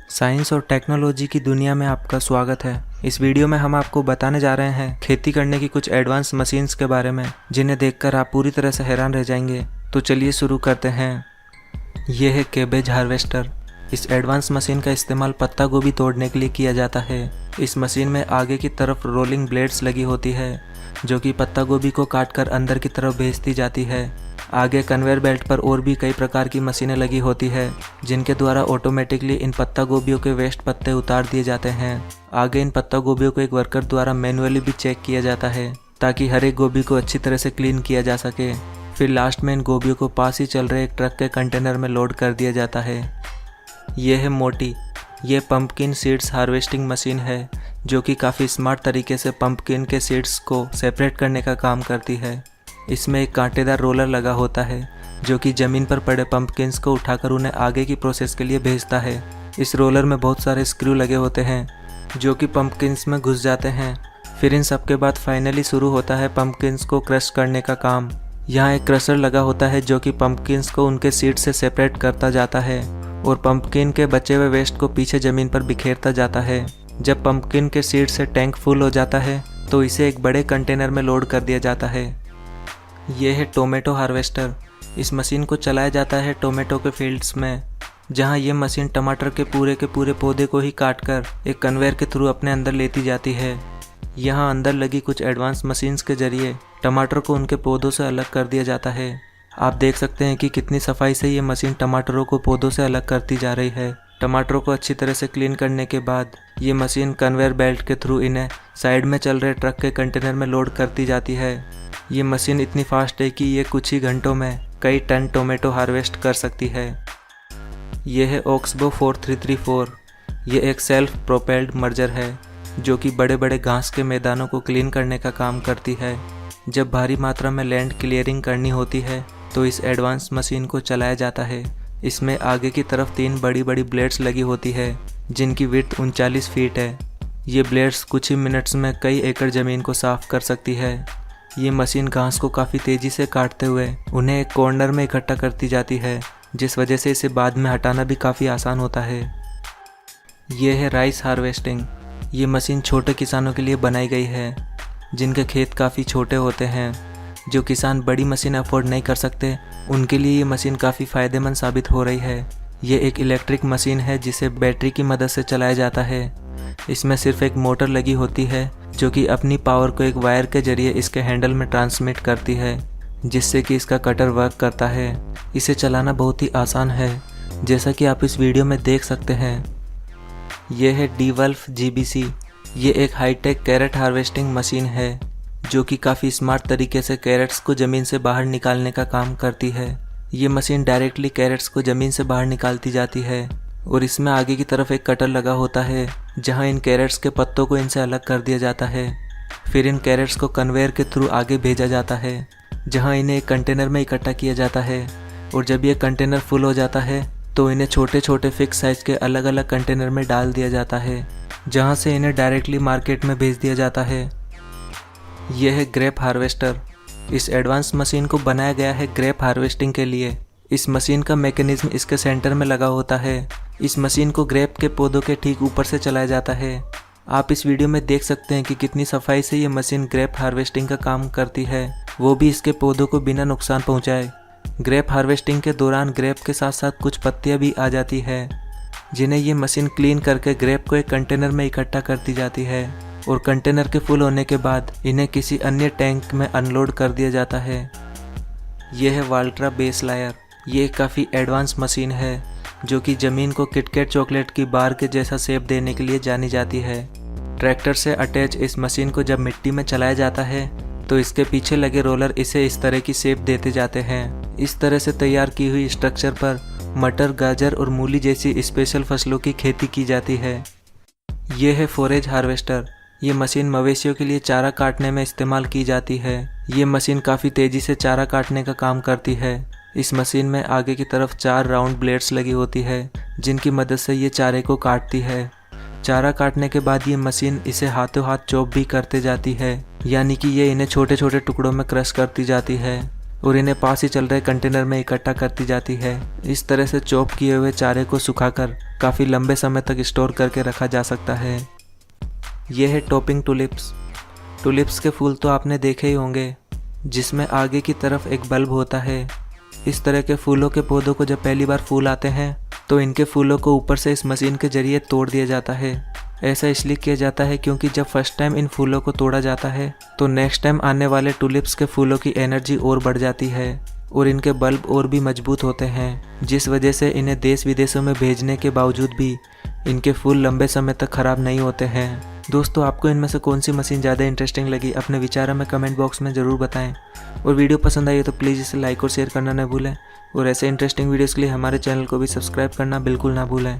Science और technology की दुनिया में आपका स्वागत है। इस वीडियो में हम आपको बताने जा रहे हैं खेती करने की कुछ एडवांस मशीन्स के बारे में, जिन्हें देखकर आप पूरी तरह से हैरान रह जाएंगे। तो चलिए शुरू करते हैं। ये है कैबेज हार्वेस्टर। इस एडवांस मशीन का इस्तेमाल पत्ता गोभी तोड़ने के लिए किया जाता है। इस मशीन में आगे की तरफ रोलिंग ब्लेड्स लगी होती है, जो कि पत्ता गोभी को काटकर अंदर की तरफ भेजती जाती है। आगे कन्वेयर बेल्ट पर और भी कई प्रकार की मशीनें लगी होती है, जिनके द्वारा ऑटोमेटिकली इन पत्ता गोभियों के वेस्ट पत्ते उतार दिए जाते हैं। आगे इन पत्ता गोभियों को एक वर्कर द्वारा मैन्युअली भी चेक किया जाता है, ताकि हर एक गोभी को अच्छी तरह से क्लीन किया जा सके। फिर लास्ट में इन गोभियों को पास ही चल रहे एक ट्रक के कंटेनर में लोड कर दिया जाता है। ये है मोटी। ये पंपकिन सीड्स हार्वेस्टिंग मशीन है, जो कि काफ़ी स्मार्ट तरीके से पंपकिन के सीड्स को सेपरेट करने का काम करती है। इसमें एक कांटेदार रोलर लगा होता है, जो कि ज़मीन पर पड़े पंपकिन्स को उठाकर उन्हें आगे की प्रोसेस के लिए भेजता है। इस रोलर में बहुत सारे स्क्रू लगे होते हैं, जो कि पंपकिन्स में घुस जाते हैं। फिर इन सब के बाद फाइनली शुरू होता है पंपकिन्स को क्रश करने का काम। यहाँ एक क्रशर लगा होता है, जो कि पंपकिन्स को उनके सीड से सेपरेट करता जाता है और पंपकिन के बचे हुए वेस्ट को पीछे ज़मीन पर बिखेरता जाता है। जब पंपकिन के सीड से टैंक फुल हो जाता है, तो इसे एक बड़े कंटेनर में लोड कर दिया जाता है। ये है टोमेटो हार्वेस्टर। इस मशीन को चलाया जाता है टोमेटो के फील्ड्स में, जहां ये मशीन टमाटर के पूरे पौधे को ही काटकर एक कन्वेयर के थ्रू अपने अंदर लेती जाती है। यहां अंदर लगी कुछ एडवांस मशीन्स के जरिए टमाटर को उनके पौधों से अलग कर दिया जाता है। आप देख सकते हैं कि कितनी सफाई से ये मशीन टमाटरों को पौधों से अलग करती जा रही है। टमाटरों को अच्छी तरह से क्लीन करने के बाद ये मशीन कन्वेयर बेल्ट के थ्रू इन्हें साइड में चल रहे ट्रक के कंटेनर में लोड करती जाती है। ये मशीन इतनी फास्ट है कि ये कुछ ही घंटों में कई टन टोमेटो हार्वेस्ट कर सकती है। ये है ओक्सबो 4334। ये एक सेल्फ प्रोपेल्ड मर्जर है, जो कि बड़े बड़े घास के मैदानों को क्लीन करने का काम करती है। जब भारी मात्रा में लैंड क्लियरिंग करनी होती है, तो इस एडवांस मशीन को चलाया जाता है। इसमें आगे की तरफ 3 बड़ी बड़ी ब्लेड्स लगी होती है, जिनकी विड्थ 39 फीट है। ये ब्लेड्स कुछ ही मिनट्स में कई एकड़ ज़मीन को साफ कर सकती है। ये मशीन घास को काफ़ी तेज़ी से काटते हुए उन्हें एक कॉर्नर में इकट्ठा करती जाती है, जिस वजह से इसे बाद में हटाना भी काफ़ी आसान होता है। ये है राइस हार्वेस्टिंग। ये मशीन छोटे किसानों के लिए बनाई गई है, जिनके खेत काफ़ी छोटे होते हैं। जो किसान बड़ी मशीन अफोर्ड नहीं कर सकते, उनके लिए ये मशीन काफ़ी फ़ायदेमंद साबित हो रही है। ये एक इलेक्ट्रिक मशीन है, जिसे बैटरी की मदद से चलाया जाता है। इसमें सिर्फ एक मोटर लगी होती है, जो कि अपनी पावर को एक वायर के जरिए इसके हैंडल में ट्रांसमिट करती है, जिससे कि इसका कटर वर्क करता है। इसे चलाना बहुत ही आसान है, जैसा कि आप इस वीडियो में देख सकते हैं। यह है डीवल्फ GBC। ये एक हाईटेक कैरेट हार्वेस्टिंग मशीन है, जो कि काफ़ी स्मार्ट तरीके से कैरेट्स को ज़मीन से बाहर निकालने का काम करती है। ये मशीन डायरेक्टली कैरेट्स को ज़मीन से बाहर निकालती जाती है, और इसमें आगे की तरफ एक कटर लगा होता है, जहां इन कैरेट्स के पत्तों को इनसे अलग कर दिया जाता है। फिर इन कैरेट्स को कन्वेयर के थ्रू आगे भेजा जाता है, जहां इन्हें एक कंटेनर में इकट्ठा किया जाता है। और जब ये कंटेनर फुल हो जाता है, तो इन्हें छोटे छोटे फिक्स साइज़ के अलग अलग कंटेनर में डाल दिया जाता है, जहां से इन्हें डायरेक्टली मार्केट में भेज दिया जाता है। यह है ग्रेप हार्वेस्टर। इस एडवांस मशीन को बनाया गया है ग्रेप हार्वेस्टिंग के लिए। इस मशीन का मैकेनिज्म इसके सेंटर में लगा होता है। इस मशीन को ग्रेप के पौधों के ठीक ऊपर से चलाया जाता है। आप इस वीडियो में देख सकते हैं कि कितनी सफाई से ये मशीन ग्रेप हार्वेस्टिंग का काम करती है, वो भी इसके पौधों को बिना नुकसान पहुंचाए। ग्रेप हार्वेस्टिंग के दौरान ग्रेप के साथ साथ कुछ पत्तियां भी आ जाती है, जिन्हें ये मशीन क्लीन करके ग्रेप को एक कंटेनर में इकट्ठा करती जाती है, और कंटेनर के फुल होने के बाद इन्हें किसी अन्य टैंक में अनलोड कर दिया जाता है। यह है वाल्ट्रा बेस लायर। ये काफ़ी एडवांस मशीन है, जो कि ज़मीन को किटकैट चॉकलेट की बार के जैसा शेप देने के लिए जानी जाती है। ट्रैक्टर से अटैच इस मशीन को जब मिट्टी में चलाया जाता है, तो इसके पीछे लगे रोलर इसे इस तरह की शेप देते जाते हैं। इस तरह से तैयार की हुई स्ट्रक्चर पर मटर, गाजर और मूली जैसी स्पेशल फसलों की खेती की जाती है। ये है फोरेज हार्वेस्टर। ये मशीन मवेशियों के लिए चारा काटने में इस्तेमाल की जाती है। ये मशीन काफ़ी तेज़ी से चारा काटने का काम करती है। इस मशीन में आगे की तरफ 4 राउंड ब्लेड्स लगी होती है, जिनकी मदद से ये चारे को काटती है। चारा काटने के बाद ये मशीन इसे हाथों हाथ चॉप भी करते जाती है, यानी कि ये इन्हें छोटे छोटे टुकड़ों में क्रश करती जाती है। और इन्हें पास ही चल रहे कंटेनर में इकट्ठा करती जाती है। इस तरह से चॉप किए हुए चारे को सुखाकर काफ़ी लंबे समय तक स्टोर करके रखा जा सकता है। यह है टॉपिंग टुलिप्स। टुलिप्स के फूल तो आपने देखे ही होंगे, जिसमें आगे की तरफ एक बल्ब होता है। इस तरह के फूलों के पौधों को जब पहली बार फूल आते हैं तो इनके फूलों को ऊपर से इस मशीन के जरिए तोड़ दिया जाता है। ऐसा इसलिए किया जाता है क्योंकि जब फर्स्ट टाइम इन फूलों को तोड़ा जाता है तो नेक्स्ट टाइम आने वाले टुलिप्स के फूलों की एनर्जी और बढ़ जाती है और इनके बल्ब और भी मजबूत होते हैं, जिस वजह से इन्हें देश विदेशों में भेजने के बावजूद भी इनके फूल लंबे समय तक ख़राब नहीं होते हैं। दोस्तों, आपको इनमें से कौन सी मशीन ज़्यादा इंटरेस्टिंग लगी, अपने विचार हमें कमेंट बॉक्स में ज़रूर बताएं। और वीडियो पसंद आई तो प्लीज़ इसे लाइक और शेयर करना न भूलें और ऐसे इंटरेस्टिंग वीडियोज़ के लिए हमारे चैनल को भी सब्सक्राइब करना बिल्कुल ना भूलें।